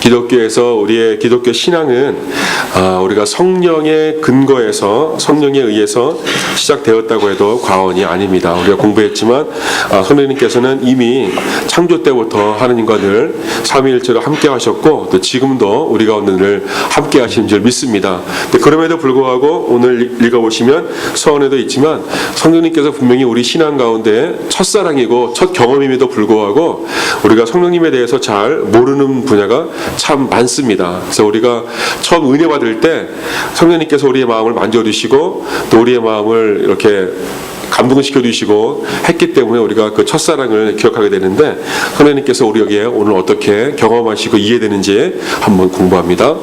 기독교에서 우리의 기독교 신앙은 우리가 성령의 근거에서 성령에 의해서 시작되었다고 해도 과언이 아닙니다. 우리가 공부했지만 성령님께서는 이미 창조 때부터 하느님과 늘 삼위일체로 함께 하셨고 또 지금도 우리 가운데 늘 함께 하시는 줄 믿습니다. 그럼에도 불구하고 오늘 읽어보시면 서원에도 있지만 성령님께서 분명히 우리 신앙 가운데 첫사랑이고 첫 경험임에도 불구하고 우리가 성령님에 대해서 잘 모르는 분야가 참 많습니다. 그래서 우리가 처음 은혜 받을 때 성령님께서 우리의 마음을 만져주시고 또 우리의 마음을 이렇게 감동시켜 주시고 했기 때문에 우리가 그 첫사랑을 기억하게 되는데 성령님께서 우리에게 오늘 어떻게 경험하시고 이해되는지 한번 공부합니다.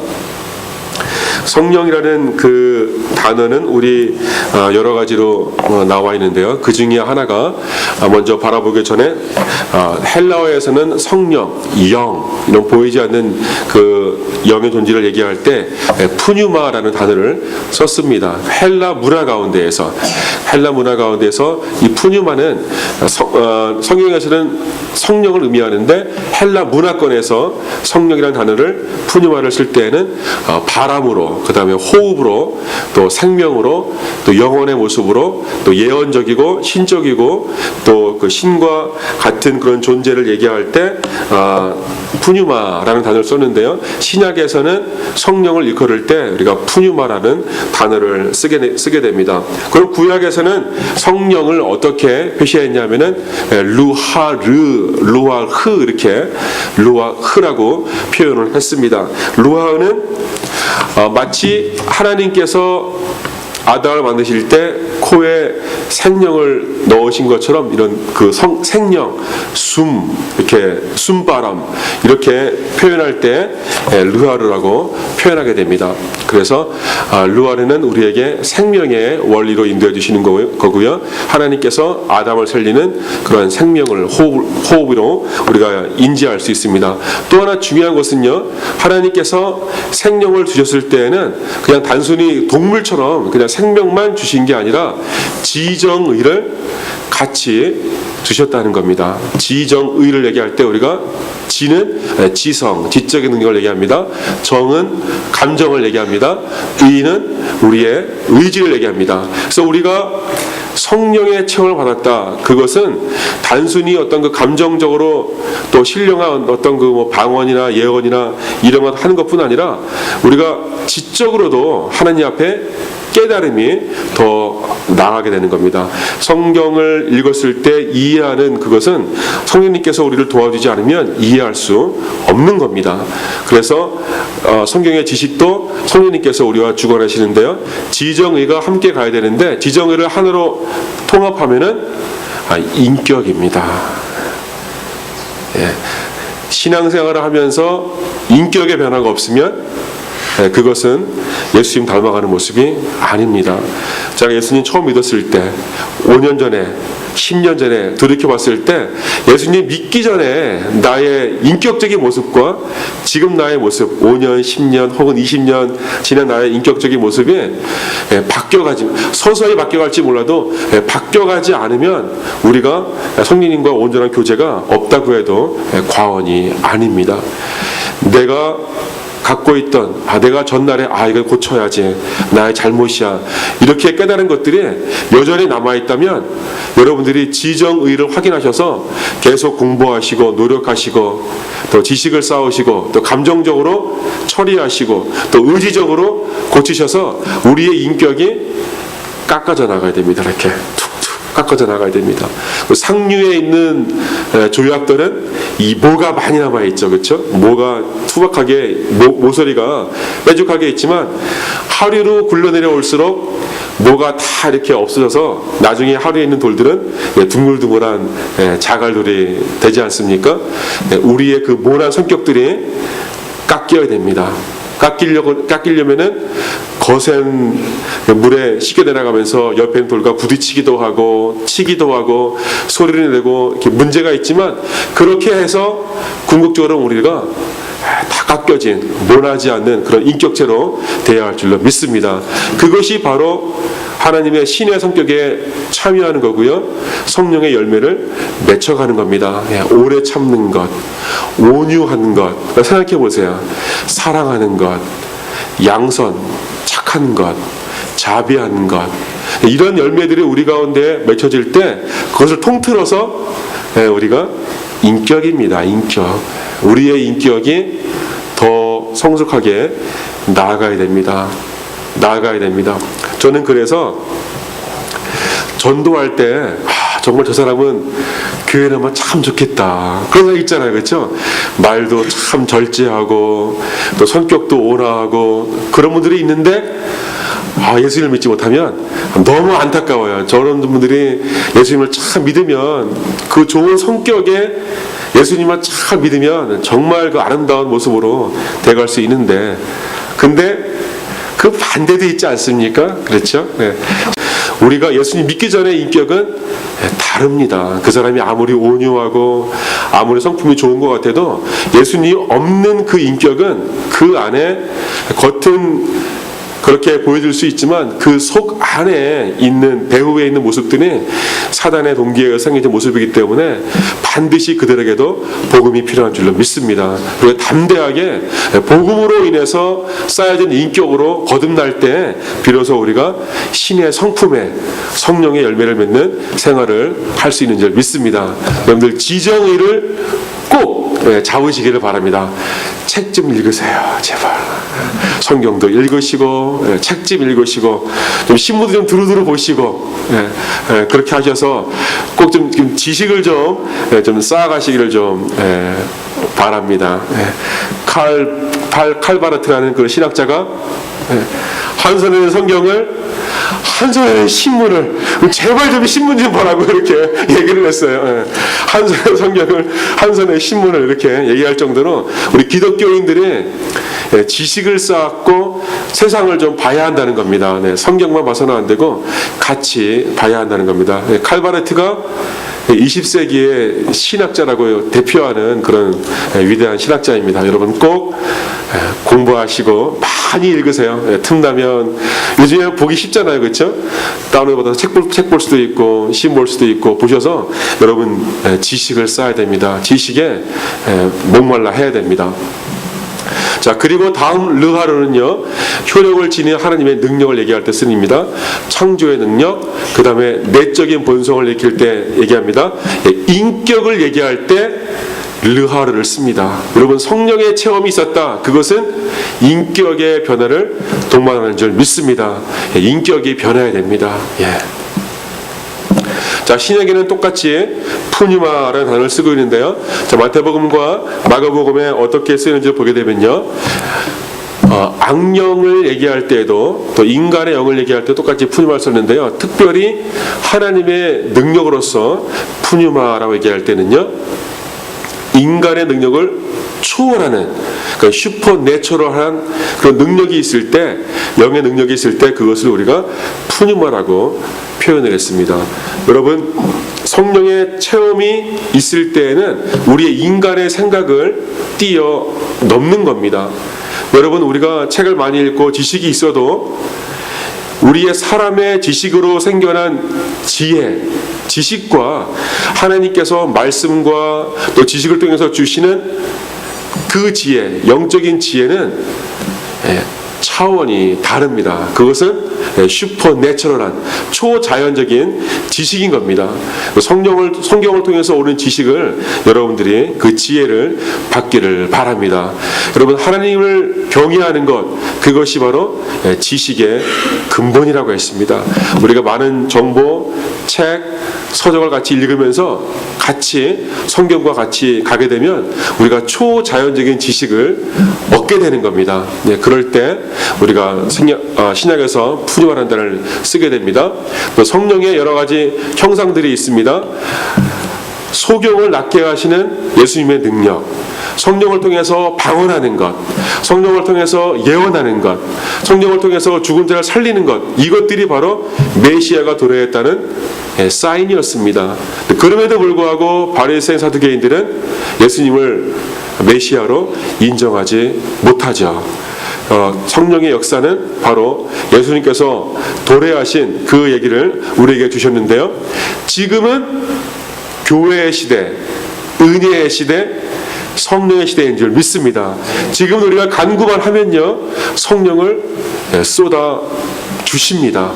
성령이라는 그 단어는 우리 여러 가지로 나와 있는데요. 그 중에 하나가 먼저 바라보기 전에 헬라어에서는 성령, 영 이런 보이지 않는 그 영의 존재를 얘기할 때 푸뉴마라는 단어를 썼습니다. 헬라 문화 가운데에서 이 푸뉴마는 성경에서는 성령을 의미하는데 헬라 문화권에서 성령이라는 단어를 푸뉴마를 쓸 때에는 바람으로 그 다음에 호흡으로 또 생명으로 또 영혼의 모습으로 또 예언적이고 신적이고 또 그 신과 같은 그런 존재를 얘기할 때 푸뉴마라는 단어를 썼는데요. 신약에서는 성령을 일컬을 때 우리가 푸뉴마라는 단어를 쓰게 됩니다. 그럼 구약에서는 성령을 어떻게 표시했냐면은 루하흐 이렇게 루하흐라고 표현을 했습니다. 루하흐는 마치 하나님께서 아담을 만드실 때 코에 생명을 넣으신 것처럼 이런 그 생명, 이렇게 숨바람 이렇게 표현할 때 루하르라고 표현하게 됩니다. 그래서 루하르는 우리에게 생명의 원리로 인도해 주시는 거고요. 하나님께서 아담을 살리는 그런 생명을 호흡으로 우리가 인지할 수 있습니다. 또 하나 중요한 것은요. 하나님께서 생명을 주셨을 때에는 그냥 단순히 동물처럼 그냥 생명만 주신 게 아니라 지정의를 같이 주셨다는 겁니다. 지정의를 얘기할 때 우리가 지는 지성, 지적인 능력을 얘기합니다. 정은 감정을 얘기합니다. 의는 우리의 의지를 얘기합니다. 그래서 우리가 성령의 체험을 받았다. 그것은 단순히 어떤 그 감정적으로 또 신령한 어떤 그 뭐 방언이나 예언이나 이런 것 하는 것뿐 아니라 우리가 지적으로도 하나님 앞에 깨달음이 더 나아가게 되는 겁니다. 성경을 읽었을 때 이해하는 그것은 성령님께서 우리를 도와주지 않으면 이해할 수 없는 겁니다. 그래서 성경의 지식도 성령님께서 우리와 주관하시는데요. 지정의가 함께 가야 되는데 지정의를 하나로 통합하면은 인격입니다. 예. 신앙생활을 하면서 인격의 변화가 없으면 그것은 예수님 닮아가는 모습이 아닙니다. 제가 예수님 처음 믿었을 때 5년 전에 10년 전에 돌이켜봤을 때 예수님 믿기 전에 나의 인격적인 모습과 지금 나의 모습 5년, 10년 혹은 20년 지난 나의 인격적인 모습이 서서히 바뀌어갈지 몰라도 바뀌어가지 않으면 우리가 성령님과 온전한 교제가 없다고 해도 과언이 아닙니다. 내가 갖고 있던 내가 전날에 이걸 고쳐야지 나의 잘못이야 이렇게 깨달은 것들이 여전히 남아있다면 여러분들이 지정의를 확인하셔서 계속 공부하시고 노력하시고 또 지식을 쌓으시고 또 감정적으로 처리하시고 또 의지적으로 고치셔서 우리의 인격이 깎아져 나가야 됩니다. 이렇게 깎아져 나가야 됩니다. 상류에 있는 조약들은 이 모가 많이 남아있죠. 그렇죠? 모가 투박하게 모서리가 뾰족하게 있지만 하류로 굴러내려올수록 모가 다 이렇게 없어져서 나중에 하류에 있는 돌들은 둥글둥글한 자갈돌이 되지 않습니까? 우리의 그 모난 성격들이 깎여야 됩니다. 깎이려면은 거센 물에 씻겨 내려가면서 옆에 있는 돌과 부딪히기도 하고 치기도 하고 소리를 내고 이렇게 문제가 있지만 그렇게 해서 궁극적으로 우리가 다 깎여진 모나지 않는 그런 인격체로 되어야 할 줄로 믿습니다. 그것이 바로 하나님의 신의 성격에 참여하는 거고요. 성령의 열매를 맺혀가는 겁니다. 오래 참는 것, 온유하는 것, 생각해 보세요. 사랑하는 것, 양선, 착한 것, 자비하는 것, 이런 열매들이 우리 가운데 맺혀질 때 그것을 통틀어서 우리가 인격입니다. 인격. 우리의 인격이 더 성숙하게 나아가야 됩니다. 나아가야 됩니다. 저는 그래서 전도할 때 정말 저 사람은 교회 나면 참 좋겠다 그런 생각 있잖아요. 그렇죠? 말도 참 절제하고 또 성격도 온화하고 그런 분들이 있는데 예수님을 믿지 못하면 너무 안타까워요. 저런 분들이 예수님을 참 믿으면 그 좋은 성격에 예수님만 참 믿으면 정말 그 아름다운 모습으로 돼갈 수 있는데 근데 그 반대도 있지 않습니까? 그렇죠? 네. 우리가 예수님 믿기 전의 인격은 다릅니다. 그 사람이 아무리 온유하고 아무리 성품이 좋은 것 같아도 예수님 없는 그 인격은 그 안에 겉은 그렇게 보여줄 수 있지만 그 속 안에 있는 배후에 있는 모습들이 사단의 동기에 의해 생긴 모습이기 때문에 반드시 그들에게도 복음이 필요한 줄로 믿습니다. 그리고 담대하게 복음으로 인해서 쌓여진 인격으로 거듭날 때 비로소 우리가 신의 성품에 성령의 열매를 맺는 생활을 할 수 있는 줄 믿습니다. 여러분들 지정의를 꼭 잡으시기를 바랍니다. 책 좀 읽으세요. 제발. 성경도 읽으시고 책 좀 읽으시고 좀 신문도 좀 두루두루 보시고 그렇게 하셔서 꼭 좀 지식을 좀 쌓아가시기를 좀 바랍니다. 칼바르트라는 그 신학자가 한 손에는 성경을 한 손에는 신문을 제발 좀 신문 좀 보라고 이렇게 얘기를 했어요. 한 손에 성경을 한 손에 신문을 이렇게 얘기할 정도로 우리 기독교인들이 지식을 쌓고 세상을 좀 봐야 한다는 겁니다. 성경만 봐서는 안 되고 같이 봐야 한다는 겁니다. 칼바르트가 20세기의 신학자라고 대표하는 그런 위대한 신학자입니다. 여러분 꼭 공부하시고 많이 읽으세요. 틈나면 요즘에 보기 쉽잖아요. 그렇죠? 다운로드받아서 책 볼 수도 있고 시 볼 수도 있고 보셔서 여러분 지식을 쌓아야 됩니다. 지식에 목말라 해야 됩니다. 자, 그리고 다음 르하르는요, 효력을 지닌 하나님의 능력을 얘기할 때 쓰입니다. 창조의 능력, 그 다음에 내적인 본성을 얘기할 때 얘기합니다. 인격을 얘기할 때 르하르를 씁니다. 여러분 성령의 체험이 있었다. 그것은 인격의 변화를 동반하는 줄 믿습니다. 인격이 변해야 됩니다. 자, 신약에는 똑같이 푸뉴마라는 단어를 쓰고 있는데요. 자, 마태복음과 마가복음에 어떻게 쓰이는지 보게 되면요. 악령을 얘기할 때에도 또 인간의 영을 얘기할 때 똑같이 푸뉴마를 썼는데요. 특별히 하나님의 능력으로서 푸뉴마라고 얘기할 때는요. 인간의 능력을 초월하는 그러니까 슈퍼내추럴한 그런 능력이 있을 때 영의 능력이 있을 때 그것을 우리가 푸뉴마라고 표현을 했습니다. 여러분 성령의 체험이 있을 때에는 우리의 인간의 생각을 뛰어넘는 겁니다. 여러분 우리가 책을 많이 읽고 지식이 있어도 우리의 사람의 지식으로 생겨난 지식과 하나님께서 말씀과 또 지식을 통해서 주시는 그 지혜, 영적인 지혜는 차원이 다릅니다. 그것은 슈퍼내추럴한 초자연적인 지식인 겁니다. 성경을 통해서 오는 지식을 여러분들이 그 지혜를 받기를 바랍니다. 여러분 하나님을 경외하는 것 그것이 바로 지식의 근본이라고 했습니다. 우리가 많은 정보, 책, 서적을 같이 읽으면서 같이 성경과 같이 가게 되면 우리가 초자연적인 지식을 얻게 되는 겁니다. 그럴 때 우리가 신약에서 푸뉴마라는 단어를 쓰게 됩니다. 또 성령의 여러 가지 형상들이 있습니다. 소경을 낫게 하시는 예수님의 능력, 성령을 통해서 방언하는 것, 성령을 통해서 예언하는 것, 성령을 통해서 죽은 자를 살리는 것, 이것들이 바로 메시아가 도래했다는 사인이었습니다. 그럼에도 불구하고 바리새인 사두개인들은 예수님을 메시아로 인정하지 못하죠. 성령의 역사는 바로 예수님께서 도래하신 그 얘기를 우리에게 주셨는데요. 지금은 교회의 시대, 은혜의 시대, 성령의 시대인 줄 믿습니다. 지금 우리가 간구만 하면요, 성령을 쏟아 주십니다.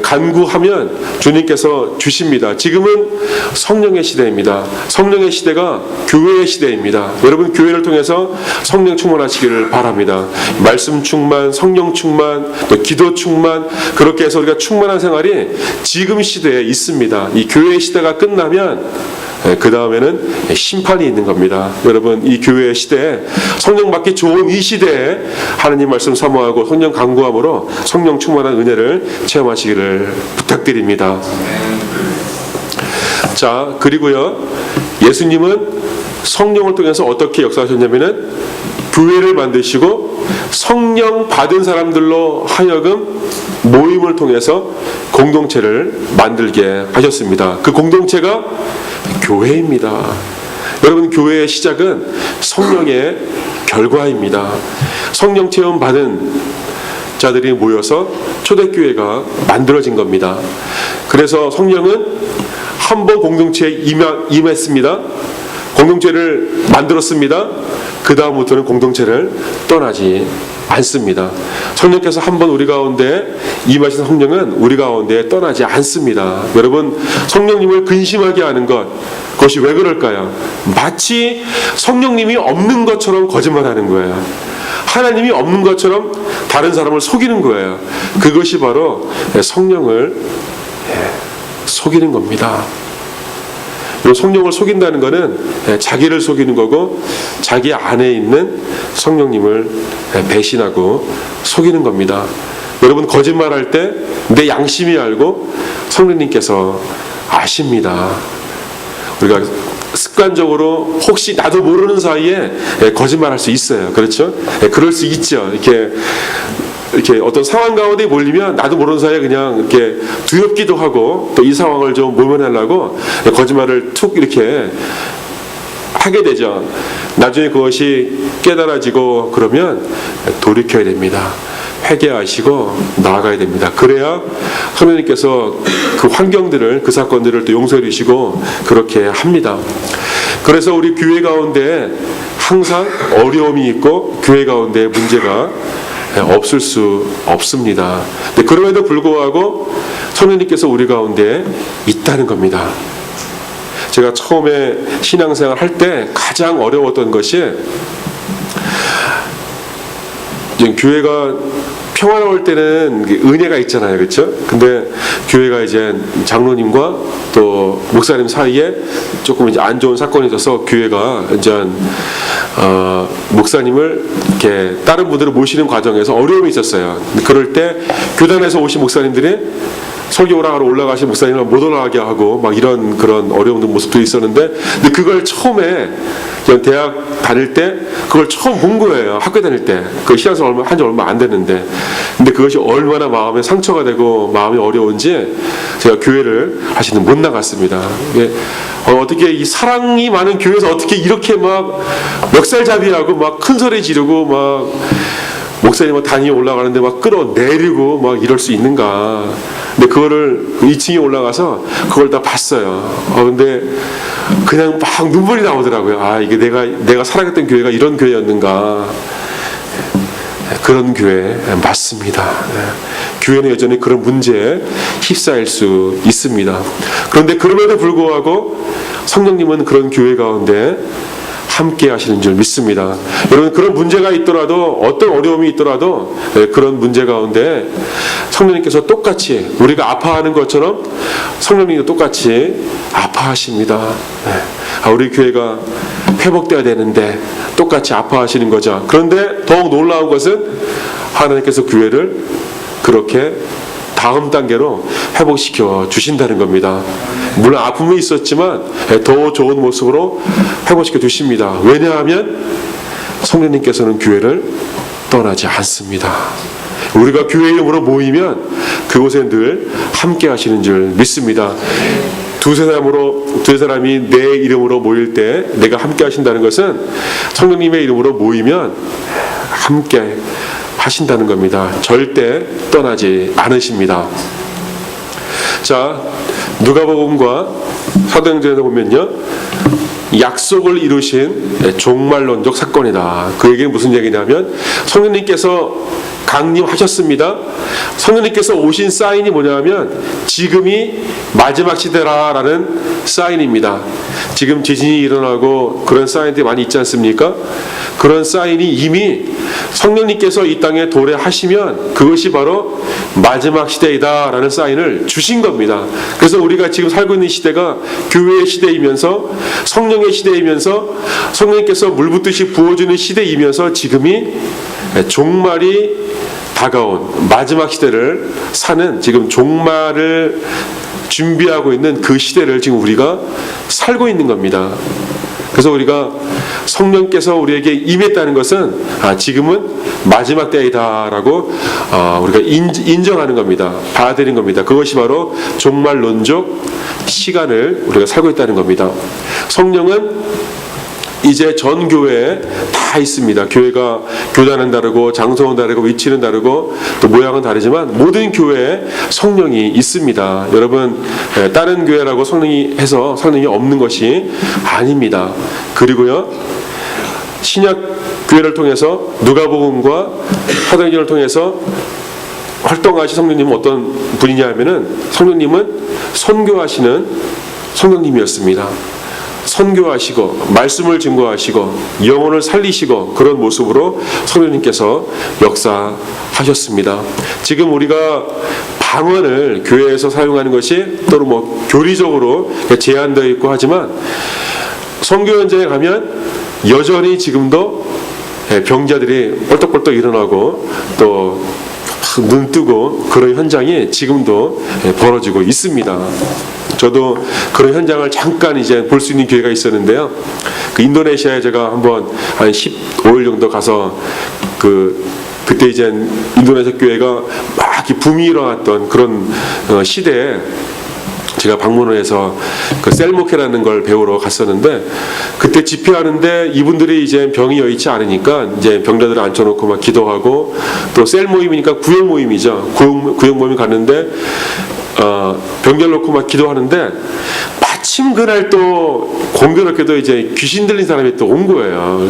간구하면 주님께서 주십니다. 지금은 성령의 시대입니다. 성령의 시대가 교회의 시대입니다. 여러분, 교회를 통해서 성령 충만하시기를 바랍니다. 말씀 충만, 성령 충만, 또 기도 충만, 그렇게 해서 우리가 충만한 생활이 지금 시대에 있습니다. 이 교회의 시대가 끝나면 그 다음에는 심판이 있는 겁니다. 여러분, 이 교회의 시대에 성령 받기 좋은 이 시대에 하나님 말씀 사모하고 성령 간구함으로 성령 충만한 은혜를 체험하시기를 부탁드립니다. 자, 그리고요, 예수님은 성령을 통해서 어떻게 역사하셨냐면은 교회를 만드시고 성령 받은 사람들로 하여금 모임을 통해서 공동체를 만들게 하셨습니다. 그 공동체가 교회입니다. 여러분, 교회의 시작은 성령의 결과입니다. 성령 체험 받은 자들이 모여서 초대교회가 만들어진 겁니다. 그래서 성령은 한 번 공동체에 임했습니다. 공동체를 만들었습니다. 그 다음부터는 공동체를 떠나지 않습니다. 성령께서 한번 우리 가운데 임하신 성령은 우리 가운데 떠나지 않습니다. 여러분, 성령님을 근심하게 하는 것, 그것이 왜 그럴까요? 마치 성령님이 없는 것처럼 거짓말하는 거예요. 하나님이 없는 것처럼 다른 사람을 속이는 거예요. 그것이 바로 성령을 속이는 겁니다. 성령을 속인다는 것은 자기를 속이는 거고, 자기 안에 있는 성령님을 배신하고 속이는 겁니다. 여러분, 거짓말할 때 내 양심이 알고 성령님께서 아십니다. 우리가 습관적으로 혹시 나도 모르는 사이에 거짓말할 수 있어요. 그렇죠? 그럴 수 있죠. 이렇게 어떤 상황 가운데 몰리면 나도 모르는 사이에 그냥 이렇게 두렵기도 하고, 또 이 상황을 좀 모면하려고 거짓말을 툭 이렇게 하게 되죠. 나중에 그것이 깨달아지고 그러면 돌이켜야 됩니다. 회개하시고 나아가야 됩니다. 그래야 하나님께서 그 환경들을, 그 사건들을 또 용서해 주시고 그렇게 합니다. 그래서 우리 교회 가운데 항상 어려움이 있고 교회 가운데 문제가 없을 수 없습니다. 그럼에도 불구하고 성령님께서 우리 가운데 있다는 겁니다. 제가 처음에 신앙생활 할 때 가장 어려웠던 것이, 교회가 평화로울 때는 은혜가 있잖아요. 그렇죠? 근데 교회가 이제 장로님과 또 목사님 사이에 조금 이제 안 좋은 사건이 있어서 교회가 이제 목사님을 이렇게 다른 분들을 모시는 과정에서 어려움이 있었어요. 그럴 때 교단에서 오신 목사님들이 설교를 하러 올라가신 목사님을 못 올라가게 하고 막 이런 그런 어려운 모습들이 있었는데, 근데 그걸 처음에 대학 다닐 때 그걸 처음 본 거예요. 학교 다닐 때. 그 신앙생활 한 지 얼마 안 됐는데, 근데 그것이 얼마나 마음에 상처가 되고 마음이 어려운지 제가 교회를 다시는 못 나갔습니다. 어떻게 이 사랑이 많은 교회에서 어떻게 이렇게 막 멱살잡이하고 막 큰 소리 지르고 막 목사님은 단위 올라가는데 막 끌어내리고 막 이럴 수 있는가. 근데 그거를 2층에 올라가서 그걸 다 봤어요. 근데 그냥 막 눈물이 나오더라고요. 아, 이게 내가 살아갔던 교회가 이런 교회였는가. 그런 교회 맞습니다. 교회는 여전히 그런 문제에 휩싸일 수 있습니다. 그런데 그럼에도 불구하고 성령님은 그런 교회 가운데 함께 하시는 줄 믿습니다. 여러분, 그런 문제가 있더라도, 어떤 어려움이 있더라도 그런 문제 가운데 성령님께서 똑같이 우리가 아파하는 것처럼 성령님도 똑같이 아파하십니다. 우리 교회가 회복돼야 되는데 똑같이 아파하시는 거죠. 그런데 더욱 놀라운 것은 하나님께서 교회를 그렇게 다음 단계로 회복시켜 주신다는 겁니다. 물론 아픔이 있었지만 더 좋은 모습으로 회복시켜 주십니다. 왜냐하면 성령님께서는 교회를 떠나지 않습니다. 우리가 교회 이름으로 모이면 그곳에 늘 함께 하시는 줄 믿습니다. 두세 사람이 내 이름으로 모일 때 내가 함께 하신다는 것은 성령님의 이름으로 모이면 함께 하신다는 겁니다. 절대 떠나지 않으십니다. 자, 누가복음과 사도행전에서 보면요, 약속을 이루신 종말론적 사건이다. 그 얘기는 무슨 얘기냐면 성령님께서 강림하셨습니다. 성령님께서 오신 사인이 뭐냐면 지금이 마지막 시대라라는 사인입니다. 지금 지진이 일어나고 그런 사인들이 많이 있지 않습니까? 그런 사인이 이미 성령님께서 이 땅에 도래하시면 그것이 바로 마지막 시대이다라는 사인을 주신 겁니다. 그래서 우리가 지금 살고 있는 시대가 교회의 시대이면서 성령의 시대이면서 성령님께서 물붓듯이 부어주는 시대이면서 지금이 종말이 다가온 마지막 시대를 사는, 지금 종말을 준비하고 있는 그 시대를 지금 우리가 살고 있는 겁니다. 그래서 우리가 성령께서 우리에게 임했다는 것은 지금은 마지막 때이다라고 우리가 인정하는 겁니다. 받아들인 겁니다. 그것이 바로 종말론적 시간을 우리가 살고 있다는 겁니다. 성령은 이제 전 교회에 다 있습니다. 교회가 교단은 다르고 장소는 다르고 위치는 다르고 또 모양은 다르지만 모든 교회에 성령이 있습니다. 여러분, 다른 교회라고 성령이 없는 것이 아닙니다. 그리고요, 신약 교회를 통해서 누가복음과 사도행전을 통해서 활동하신 성령님은 어떤 분이냐 하면은 성령님은 선교하시는 성령님이었습니다. 선교하시고 말씀을 증거하시고 영혼을 살리시고 그런 모습으로 성령님께서 역사하셨습니다. 지금 우리가 방언을 교회에서 사용하는 것이 또는 교리적으로 제한되어 있고 하지만 선교 현장에 가면 여전히 지금도 병자들이 뻘떡뻘떡 일어나고 또 눈 뜨고 그런 현장이 지금도 벌어지고 있습니다. 저도 그런 현장을 잠깐 이제 볼 수 있는 기회가 있었는데요. 그 인도네시아에 제가 한번 한 15일 정도 가서 그때 이제 인도네시아 교회가 막 붐이 일어났던 그런 시대에 제가 방문을 해서 그 셀모케라는 걸 배우러 갔었는데, 그때 집회하는데 이분들이 이제 병이 여의치 않으니까 이제 병자들을 앉혀놓고 막 기도하고, 또 셀 모임이니까 구역 모임이죠. 구역 모임 갔는데 병자를 놓고 막 기도하는데 마침 그날 또 공교롭게도 이제 귀신 들린 사람이 또 온 거예요.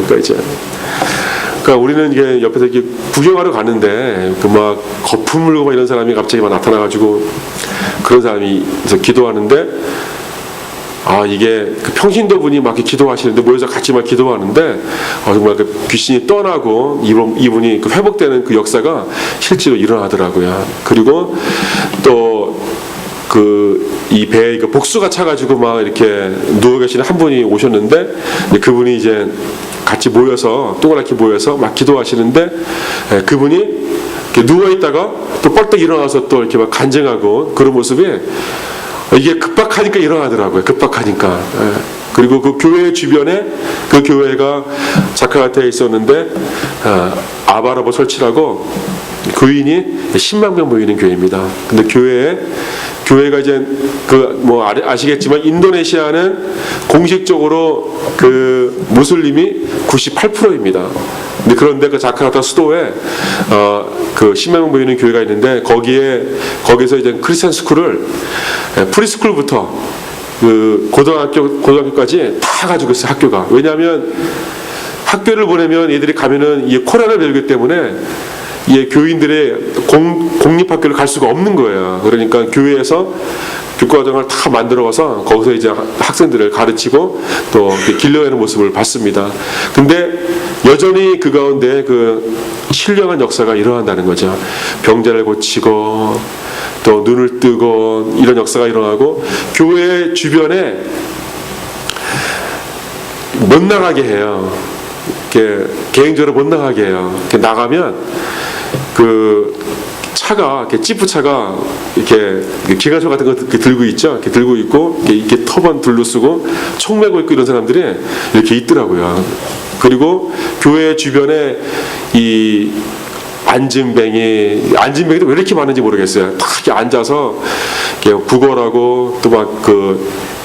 그러니까 우리는 이게 옆에서 이렇게 구경하러 가는데 그 막 거품 물고 막 이런 사람이 갑자기 막 나타나가지고 그런 사람이 기도하는데 이게 그 평신도 분이 막 이렇게 기도하시는데 모여서 같이 막 기도하는데 정말 그 귀신이 떠나고 이분이 그 회복되는 그 역사가 실제로 일어나더라고요. 그리고 또 이 배에 복수가 차가지고 막 이렇게 누워 계시는 한 분이 오셨는데 그분이 이제 같이 모여서 동그랗게 모여서 막 기도하시는데 그분이 이렇게 누워 있다가 또 뻘떡 일어나서 또 이렇게 막 간증하고 그런 모습이 이게 급박하니까 일어나더라고요. 급박하니까. 그리고 그 교회 주변에 그 교회가 자카르타에 있었는데 아바라보 설치라고 교인이 10만 명 모이는 교회입니다. 근데 교회가 이제 아시겠지만 인도네시아는 공식적으로 그 무슬림이 98%입니다. 그런데 그 자카르타 수도에 그 10만 명 모이는 교회가 있는데 거기서 이제 크리스찬 스쿨을 프리스쿨부터 그 고등학교까지 다 가지고 있어요. 학교가. 왜냐하면 학교를 보내면 얘들이 가면은 이 코란을 배우기 때문에 교인들의 공립학교를 갈 수가 없는 거예요. 그러니까 교회에서 교과정을 다 만들어가서 거기서 이제 학생들을 가르치고 또 길러내는 모습을 봤습니다. 근데 여전히 그 가운데 그 신령한 역사가 일어난다는 거죠. 병자를 고치고 또 눈을 뜨고 이런 역사가 일어나고 교회 주변에 못 나가게 해요. 이렇게 개인적으로 못 나가게 해요. 이렇게 나가면 차가 이렇게 지프차가 이렇게 기관총 같은 거 이렇게 들고 있죠. 이렇게 들고 있고 이렇게 터번 둘러쓰고 총 메고 있고 이런 사람들이 이렇게 있더라고요. 그리고 교회 주변에 이 안진뱅이도 왜 이렇게 많은지 모르겠어요. 다 이렇게 앉아서 이렇게 구걸하고 또 막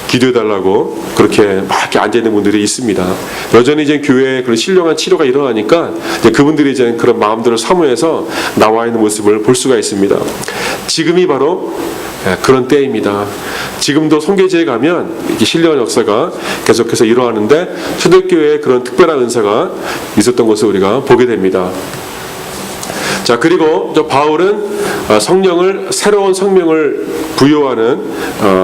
기도해달라고 그렇게 막 이렇게 앉아있는 분들이 있습니다. 여전히 이제 교회에 그런 신령한 치료가 일어나니까 이제 그분들이 이제 그런 마음들을 사모해서 나와 있는 모습을 볼 수가 있습니다. 지금이 바로 그런 때입니다. 지금도 송계지에 가면 이렇게 신령한 역사가 계속해서 일어나는데 초대교회에 그런 특별한 은사가 있었던 것을 우리가 보게 됩니다. 자, 그리고 바울은 성령을 새로운 생명을 부여하는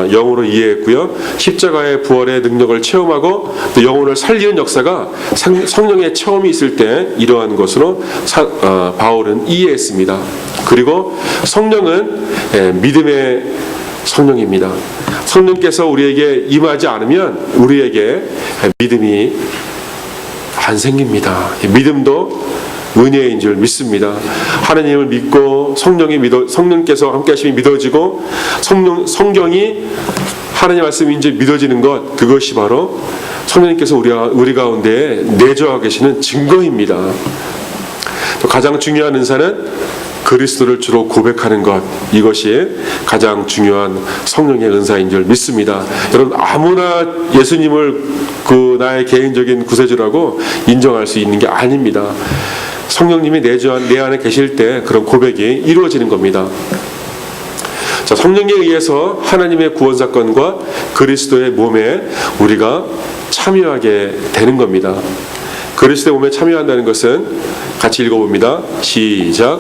영으로 이해했고요. 십자가의 부활의 능력을 체험하고 또 영혼을 살리는 역사가 성령의 체험이 있을 때 이러한 것으로 바울은 이해했습니다. 그리고 성령은 믿음의 성령입니다. 성령께서 우리에게 임하지 않으면 우리에게 믿음이 안 생깁니다. 믿음도 은혜인 줄 믿습니다. 하나님을 믿고 성령께서 함께 하심이 믿어지고 성경이 하나님 말씀인 줄 믿어지는 것, 그것이 바로 성령님께서 우리 가운데 내주하고 계시는 증거입니다. 또 가장 중요한 은사는 그리스도를 주로 고백하는 것, 이것이 가장 중요한 성령의 은사인 줄 믿습니다. 여러분, 아무나 예수님을 나의 개인적인 구세주라고 인정할 수 있는 게 아닙니다. 성령님이 내 안에 계실 때 그런 고백이 이루어지는 겁니다. 자, 성령에 의해서 하나님의 구원 사건과 그리스도의 몸에 우리가 참여하게 되는 겁니다. 그리스도의 몸에 참여한다는 것은 같이 읽어봅니다. 시작.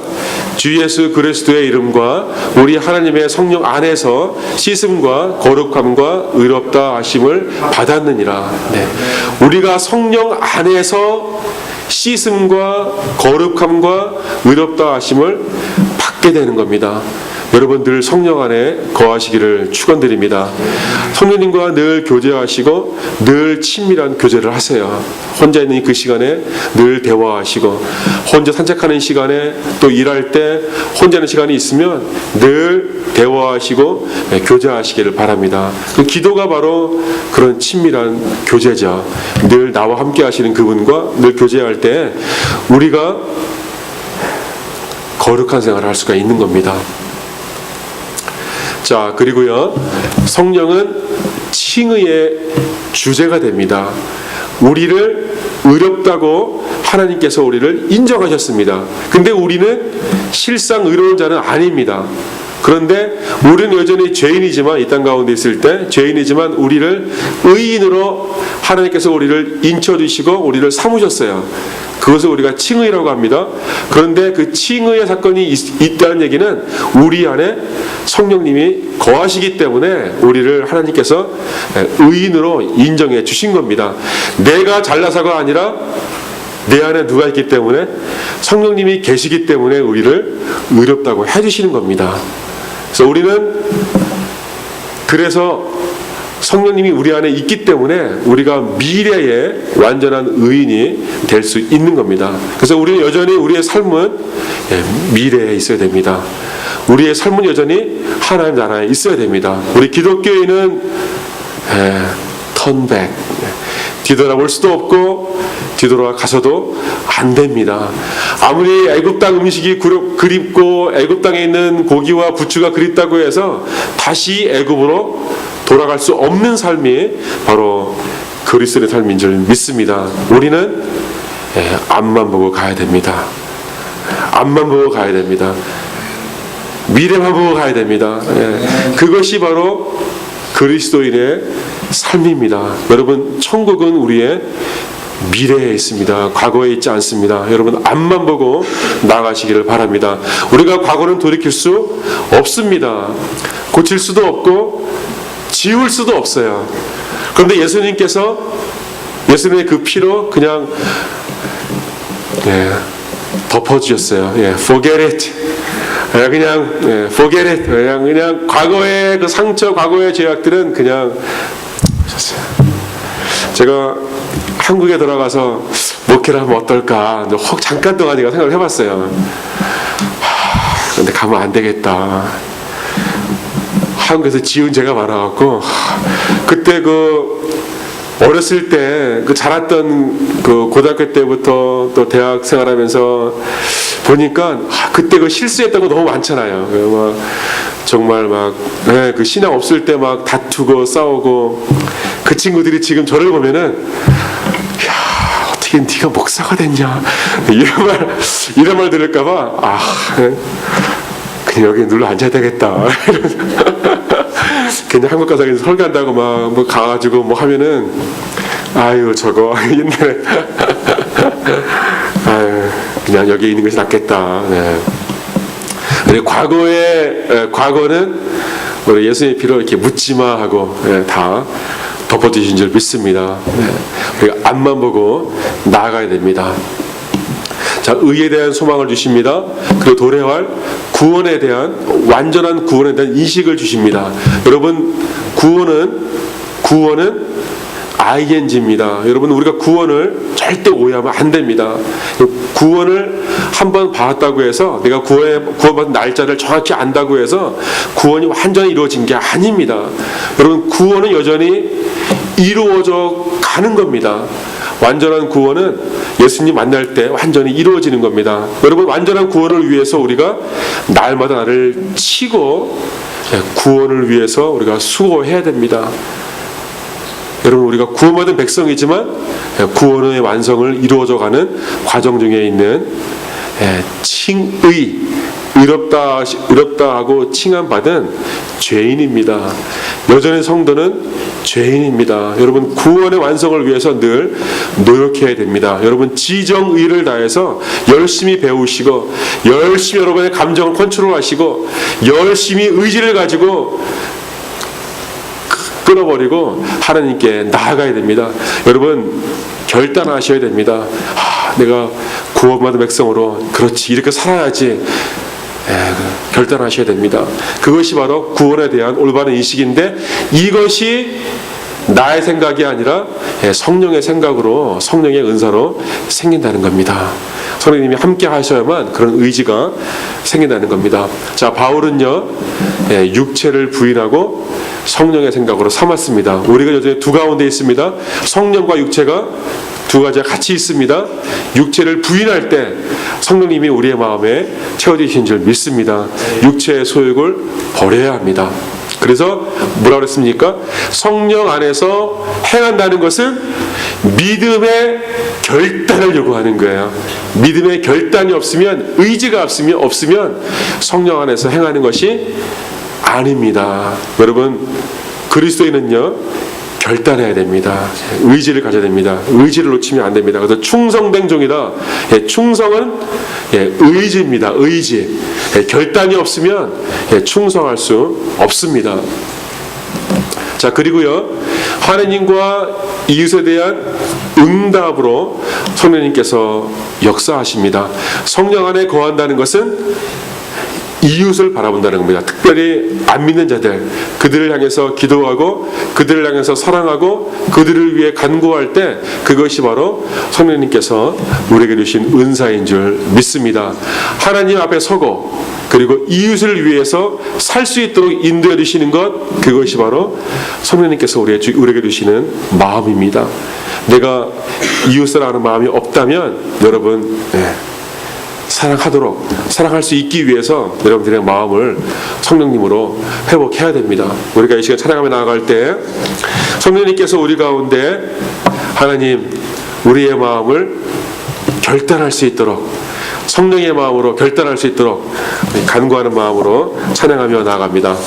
주 예수 그리스도의 이름과 우리 하나님의 성령 안에서 씻음과 거룩함과 의롭다 하심을 받았느니라. 네. 우리가 성령 안에서 씻음과 거룩함과 의롭다 하심을 받게 되는 겁니다. 여러분들 성령 안에 거하시기를 축원드립니다. 성령님과 늘 교제하시고 늘 친밀한 교제를 하세요. 혼자 있는 그 시간에 늘 대화하시고 혼자 산책하는 시간에 또 일할 때 혼자 있는 시간이 있으면 늘 대화하시고 교제하시기를 바랍니다. 그 기도가 바로 그런 친밀한 교제죠. 늘 나와 함께 하시는 그분과 늘 교제할 때 우리가 거룩한 생활을 할 수가 있는 겁니다. 자, 그리고요, 성령은 칭의의 주제가 됩니다. 우리를 의롭다고 하나님께서 우리를 인정하셨습니다. 근데 우리는 실상 의로운 자는 아닙니다. 그런데 우리는 여전히 죄인이지만, 이 땅 가운데 있을 때 죄인이지만 우리를 의인으로 하나님께서 우리를 인쳐주시고 우리를 삼으셨어요. 그것을 우리가 칭의라고 합니다. 그런데 그 칭의의 사건이 있다는 얘기는 우리 안에 성령님이 거하시기 때문에 우리를 하나님께서 의인으로 인정해 주신 겁니다. 내가 잘나서가 아니라 내 안에 누가 있기 때문에 성령님이 계시기 때문에 우리를 의롭다고 해주시는 겁니다. 그래서 우리는 성령님이 우리 안에 있기 때문에 우리가 미래에 완전한 의인이 될 수 있는 겁니다. 그래서 우리는 여전히 우리의 삶은 미래에 있어야 됩니다. 우리의 삶은 여전히 하나님 나라에 있어야 됩니다. 우리 기독교인은 턴백, 뒤돌아볼 수도 없고 뒤돌아가서도 안 됩니다. 아무리 애굽 땅 음식이 그립고 애굽 땅에 있는 고기와 부추가 그립다고 해서 다시 애굽으로 돌아갈 수 없는 삶이 바로 그리스도의 삶인 줄 믿습니다. 우리는 앞만 보고 가야 됩니다. 앞만 보고 가야 됩니다. 미래만 보고 가야 됩니다. 그것이 바로 그리스도인의 삶입니다. 여러분, 천국은 우리의 미래에 있습니다. 과거에 있지 않습니다. 여러분, 앞만 보고 나가시기를 바랍니다. 우리가 과거는 돌이킬 수 없습니다. 고칠 수도 없고 지울 수도 없어요. 그런데 예수님의 그 피로 그냥 덮어주셨어요. Forget it. 그냥 forget it. 그냥 과거의 그 상처, 과거의 죄악들은 그냥 하셨어요. 제가 한국에 돌아가서 목회를 하면 어떨까? 잠깐 동안 제가 생각을 해봤어요. 근데 가면 안 되겠다. 한국에서 지은 죄가 많아갖고 그때 어렸을 때 자랐던 고등학교 때부터 또 대학 생활하면서 보니까 그때 실수했던 거 너무 많잖아요. 막 정말 그 신앙 없을 때 막 다투고 싸우고 그 친구들이 지금 저를 보면은 야 어떻게 네가 목사가 됐냐 이런 말 들을까봐 그냥 여기 눌러 앉아야 되겠다. 그냥 한국 가서 설교한다고 막 가가지고 하면은 아유 저거 옛날에 아유 그냥 여기 있는 것이 낫겠다. 네. 과거는 우리 예수님의 피로 이렇게 묻지마 하고 다 덮어주신 줄 믿습니다. 우리가 앞만 보고 나아가야 됩니다. 자, 의에 대한 소망을 주십니다. 그리고 도래할 구원에 대한 완전한 구원에 대한 인식을 주십니다. 여러분 구원은 ing입니다. 여러분 우리가 구원을 절대 오해하면 안 됩니다. 구원을 한번 받았다고 해서 내가 구원받은 날짜를 정확히 안다고 해서 구원이 완전히 이루어진 게 아닙니다. 여러분 구원은 여전히 이루어져 가는 겁니다. 완전한 구원은 예수님 만날 때 완전히 이루어지는 겁니다. 여러분 완전한 구원을 위해서 우리가 날마다 나를 치고 구원을 위해서 우리가 수고해야 됩니다. 여러분 우리가 구원받은 백성이지만 구원의 완성을 이루어져가는 과정 중에 있는 의롭다 하고 칭함받은 죄인입니다. 여전히 성도는 죄인입니다. 여러분 구원의 완성을 위해서 늘 노력해야 됩니다. 여러분 지정의를 다해서 열심히 배우시고 열심히 여러분의 감정을 컨트롤하시고 열심히 의지를 가지고 끊어버리고 하나님께 나아가야 됩니다. 여러분 결단하셔야 됩니다. 내가 구원받은 백성으로 그렇지 이렇게 살아야지 결단하셔야 됩니다. 그것이 바로 구원에 대한 올바른 인식인데 이것이 나의 생각이 아니라 성령의 생각으로 성령의 은사로 생긴다는 겁니다. 성령님이 함께 하셔야만 그런 의지가 생긴다는 겁니다. 자, 바울은요 육체를 부인하고 성령의 생각으로 삼았습니다. 우리가 여전히 두 가운데 있습니다. 성령과 육체가 두 가지가 같이 있습니다. 육체를 부인할 때 성령님이 우리의 마음에 채워주신 줄 믿습니다. 육체의 소욕을 버려야 합니다. 그래서 뭐라고 그랬습니까? 성령 안에서 행한다는 것은 믿음의 결단을 요구하는 거예요. 믿음의 결단이 없으면 의지가 없으면 성령 안에서 행하는 것이 아닙니다. 여러분 그리스도인은요 결단해야 됩니다. 의지를 가져야 됩니다. 의지를 놓치면 안 됩니다. 그래서 충성된 종이다. 충성은 의지입니다. 의지. 결단이 없으면 충성할 수 없습니다. 자, 그리고요 하나님과 이웃에 대한 응답으로 성령님께서 역사하십니다. 성령 안에 거한다는 것은 이웃을 바라본다는 겁니다. 특별히 안 믿는 자들, 그들을 향해서 기도하고 그들을 향해서 사랑하고 그들을 위해 간구할 때 그것이 바로 성령님께서 우리에게 주신 은사인 줄 믿습니다. 하나님 앞에 서고 그리고 이웃을 위해서 살 수 있도록 인도해 주시는 것, 그것이 바로 성령님께서 우리에게 주시는 마음입니다. 내가 이웃을 아는 마음이 없다면 여러분 사랑할 수 있기 위해서 여러분들의 마음을 성령님으로 회복해야 됩니다. 우리가 이 시간 찬양하며 나아갈 때 성령님께서 우리 가운데 하나님 우리의 마음을 결단할 수 있도록 성령의 마음으로 결단할 수 있도록 간구하는 마음으로 찬양하며 나아갑니다.